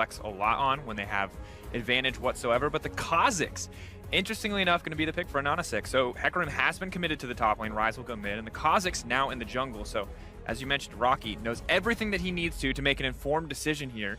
flex a lot on when they have advantage whatsoever. But the Kazakhs, interestingly enough, going to be the pick for Nanasik. So Hecarim has been committed to the top lane. Ryze will go mid, and the Kazakhs now in the jungle. So as you mentioned, Rocky knows everything that he needs to make an informed decision here.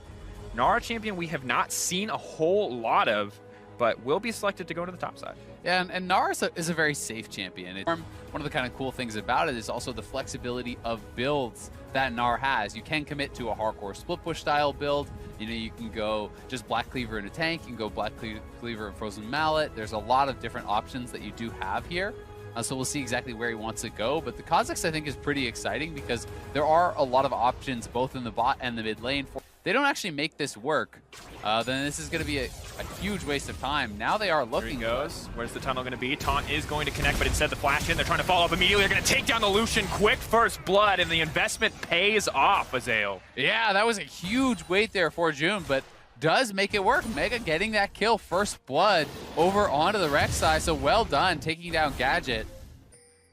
Nara champion we have not seen a whole lot of, but will be selected to go to the top side. Yeah, and Nara is a very safe champion. One of the kind of cool things about it is also the flexibility of builds that Nara has. You can commit to a hardcore split push style build. You know, you can go just Black Cleaver in a tank, you can go Black Cleaver and Frozen Mallet. There's a lot of different options that you do have here. So we'll see exactly where he wants to go. But the Kazakhs, I think, is pretty exciting because there are a lot of options both in the bot and the mid lane. They don't actually make this work, then this is going to be a huge waste of time. Now they are looking. Here he goes. Where's the tunnel going to be? Taunt is going to connect, but instead the flash in. They're trying to follow up immediately. They're going to take down the Lucian. Quick first blood, and the investment pays off, Azael. Yeah, that was a huge wait there for June, but does make it work. Mega getting that kill, first blood, over onto the Rek'Sai, so well done, taking down Gadget.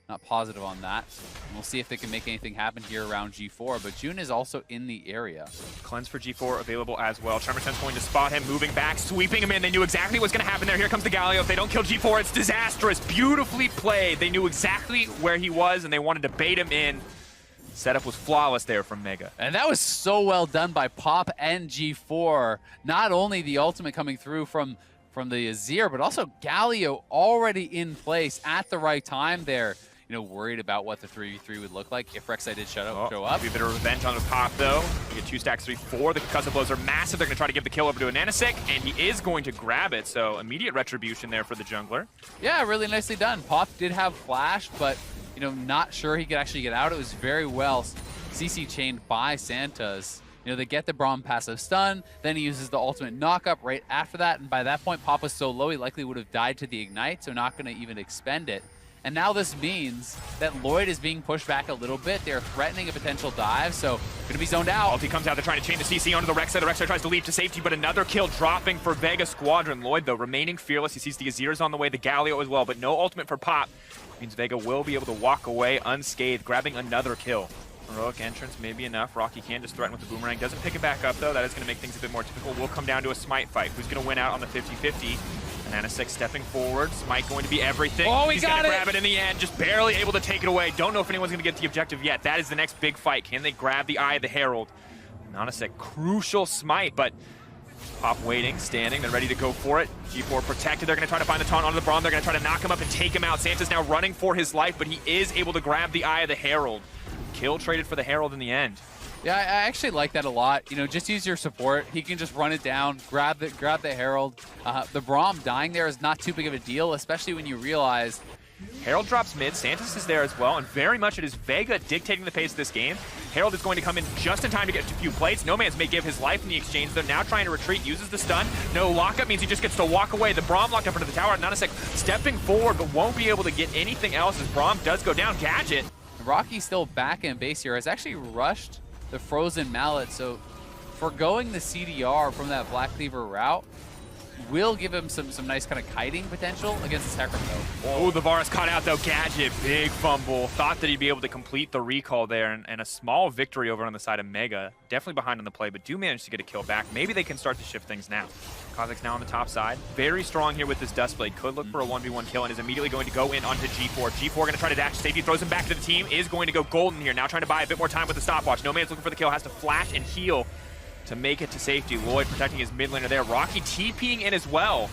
Not positive on that. We'll see if they can make anything happen here around G4, but June is also in the area. Cleanse for G4 available as well. Tremor Sense going to spot him, moving back, sweeping him in. They knew exactly what's going to happen there. Here comes the Galio. If they don't kill G4, it's disastrous. Beautifully played. They knew exactly where he was, and they wanted to bait him in. Setup was flawless there from Mega. And that was so well done by Pop and G4. Not only the ultimate coming through from the Azir, but also Galio already in place at the right time there. You know, worried about what the 3v3 would look like if Rek'Sai did show up. Maybe a bit of revenge on the Pop, though. You get 2 stacks, 3-4. The concussive blows are massive. They're going to try to give the kill over to a Nanasik, and he is going to grab it. So immediate retribution there for the jungler. Yeah, really nicely done. Pop did have flash, but, you know, not sure he could actually get out. It was very well CC chained by Santas. You know, they get the Braum passive stun, then he uses the ultimate knockup right after that, and by that point, Pop was so low he likely would have died to the Ignite, so not going to even expend it. And now this means that Lloyd is being pushed back a little bit. They're threatening a potential dive, so going to be zoned out. Ulti comes out, they're trying to chain the CC onto the Rek'Sai. The Rek'Sai tries to leap to safety, but another kill dropping for Vega Squadron. Lloyd, though, remaining fearless. He sees the Azir's on the way, the Galio as well, but no ultimate for Pop. Means Vega will be able to walk away unscathed, grabbing another kill. Heroic entrance may be enough. Rocky can just threaten with the boomerang. Doesn't pick it back up, though. That is going to make things a bit more difficult. Will come down to a Smite fight. Who's going to win out on the 50-50? Nanasik stepping forward. Smite going to be everything. Oh, He's going to grab it in the end. Just barely able to take it away. Don't know if anyone's going to get the objective yet. That is the next big fight. Can they grab the Eye of the Herald? Nanasik, crucial Smite, but Pop waiting, standing. They're ready to go for it. G4 protected. They're going to try to find the taunt onto the Braum. They're going to try to knock him up and take him out. Santa's now running for his life, but he is able to grab the Eye of the Herald. Kill traded for the Herald in the end. Yeah, I actually like that a lot. You know, just use your support. He can just run it down, grab the Herald. The Braum dying there is not too big of a deal, especially when you realize Herald drops mid, Santos is there as well, and very much it is Vega dictating the pace of this game. Herald is going to come in just in time to get a few plates. No Man's may give his life in the exchange. They're now trying to retreat, uses the stun. No lockup means he just gets to walk away. The Braum locked up into the tower. Nanasik stepping forward, but won't be able to get anything else as Braum does go down. Gadget. Rocky still back in base here, has actually rushed the Frozen Mallet, so foregoing the CDR from that Black Cleaver route will give him some nice kind of kiting potential against this Hecarim, though. Oh, the Varus caught out, though. Gadget, big fumble. Thought that he'd be able to complete the recall there, and a small victory over on the side of Mega. Definitely behind on the play, but do manage to get a kill back. Maybe they can start to shift things now. Kazakhs now on the top side. Very strong here with this Dustblade. Could look for a 1v1 kill and is immediately going to go in onto G4. G4 going to try to dash safety, throws him back to the team, is going to go golden here. Now trying to buy a bit more time with the stopwatch. No Man's looking for the kill, has to flash and heal to make it to safety. Lloyd protecting his mid laner there. Rocky TPing in as well.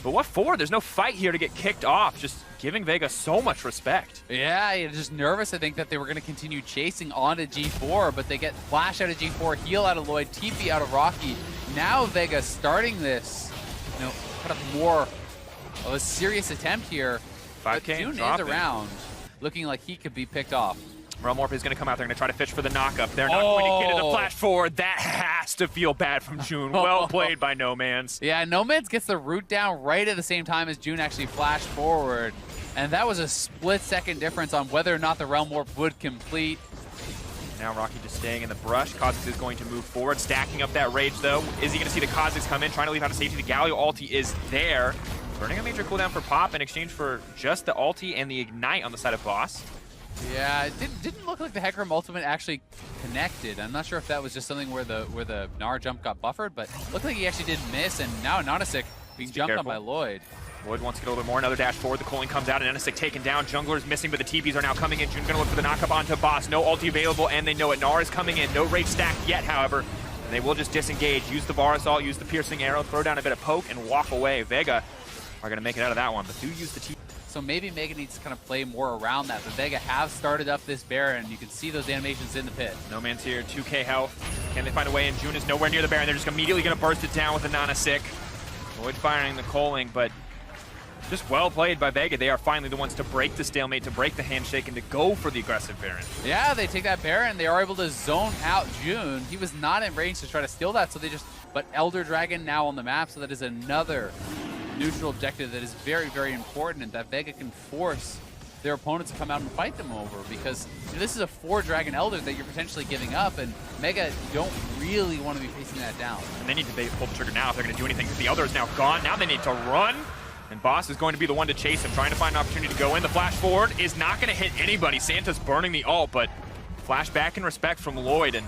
But what for? There's no fight here to get kicked off. Just giving Vega so much respect. Yeah, you're just nervous, I think, that they were going to continue chasing onto G4, but they get flash out of G4, heal out of Lloyd, TP out of Rocky. Now Vega starting this, you know, kind of more of a serious attempt here. 5K June is around, looking like he could be picked off. Realm Warp is going to come out. They're going to try to fish for the knockup. They're not going to get it. The flash forward. That has to feel bad from June. Well played by No Man's. Yeah, No Man's gets the root down right at the same time as June actually flashed forward. And that was a split-second difference on whether or not the Realm Warp would complete. Now Rocky just staying in the brush. Kazakhs is going to move forward, stacking up that rage, though. Is he going to see the Kazakhs come in, trying to leave out of safety? The Galio ulti is there. Burning a major cooldown for Pop in exchange for just the ulti and the Ignite on the side of Boss. Yeah, it didn't look like the Hecarim ultimate actually connected. I'm not sure if that was just something where the Gnar jump got buffered, but looked like he actually did miss, and now Nanasik being jumped on by Lloyd. Lloyd wants to get a little bit more. Another dash forward. The Cooling comes out, and Nanasik taken down. Jungler's missing, but the TPs are now coming in. June gonna look for the knockup onto Boss. No ulti available, and they know it. Gnar is coming in. No rage stack yet, however. And they will just disengage. Use the Bar Assault, use the Piercing Arrow, throw down a bit of poke, and walk away. Vega are gonna make it out of that one, but do use the TP. So maybe Mega needs to kind of play more around that, but Vega have started up this Baron. You can see those animations in the pit. No Man's here, 2k health. Can they find a way in? June is nowhere near the Baron. They're just immediately going to burst it down with the Nanasik. Lloyd firing the Coling, but just well played by Vega. They are finally the ones to break the stalemate, to break the handshake, and to go for the aggressive Baron. Yeah, they take that Baron. They are able to zone out June. He was not in range to try to steal that, so they just... But Elder Dragon now on the map, so that is another neutral objective that is very, very important, and that Vega can force their opponents to come out and fight them over, because this is a 4-Dragon Elder that you're potentially giving up, and Mega don't really want to be facing that down. And they need to pull the trigger now if they're going to do anything, because the Elder is now gone. Now they need to run, and Boss is going to be the one to chase him, trying to find an opportunity to go in. The flash forward is not going to hit anybody. Santa's burning the ult, but flash back in respect from Lloyd, and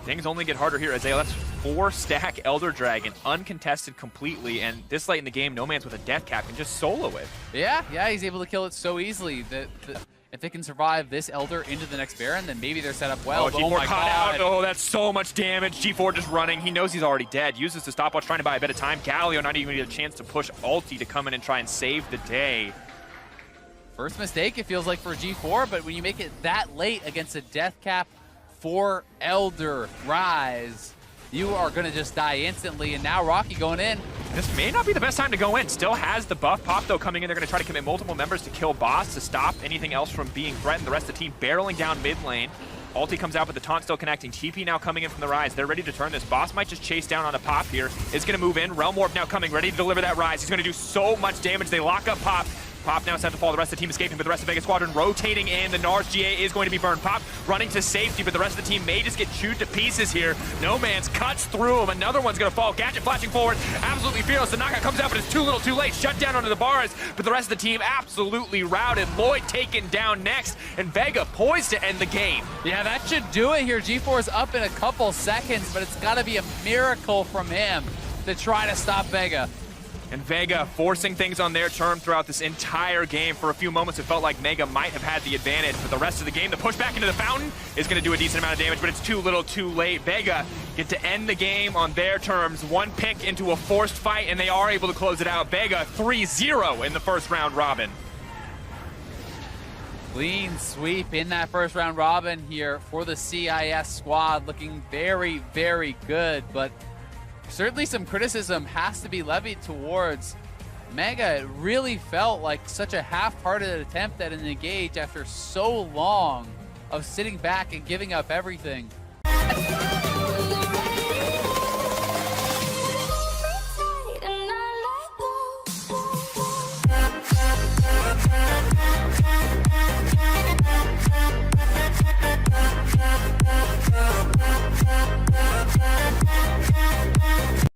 things only get harder here. Isaiah, that's 4-stack Elder Dragon, uncontested completely, and this late in the game, No Man's with a death cap can just solo it. Yeah, he's able to kill it so easily that if they can survive this Elder into the next Baron, then maybe they're set up well. Oh, G4 caught out. Oh, that's so much damage. G4 just running. He knows he's already dead. Uses the stopwatch, trying to buy a bit of time. Galio not even get a chance to push ulti to come in and try and save the day. First mistake, it feels like, for G4, but when you make it that late against a death cap for Elder Rise, you are going to just die instantly, and now Rocky going in. This may not be the best time to go in. Still has the buff pop, though, coming in. They're going to try to commit multiple members to kill Boss to stop anything else from being threatened. The rest of the team barreling down mid lane. Ulti comes out, but the taunt still connecting. TP now coming in from the Rise. They're ready to turn this. Boss might just chase down on a pop here. Is going to move in. Realm Warp now coming, ready to deliver that Rise. He's going to do so much damage. They lock up Pop. Pop now set to fall. The rest of the team escaping, but the rest of Vega Squadron rotating in. The Nars GA is going to be burned. Pop running to safety, but the rest of the team may just get chewed to pieces here. No Man's cuts through him. Another one's going to fall. Gadget flashing forward. Absolutely fearless. The knockout comes out, but it's too little too late. Shut down under the bars, but the rest of the team absolutely routed. Lloyd taken down next, and Vega poised to end the game. Yeah, that should do it here. G4 is up in a couple seconds, but it's got to be a miracle from him to try to stop Vega. And Vega forcing things on their term throughout this entire game. For a few moments, it felt like Mega might have had the advantage, but the rest of the game, the push back into the fountain is going to do a decent amount of damage, but it's too little too late. Vega get to end the game on their terms. One pick into a forced fight, and they are able to close it out. Vega 3-0 in the first round robin. Clean sweep in that first round robin here for the CIS squad, looking very, very good, but certainly some criticism has to be levied towards Mega. It really felt like such a half-hearted attempt at an engage after so long of sitting back and giving up everything.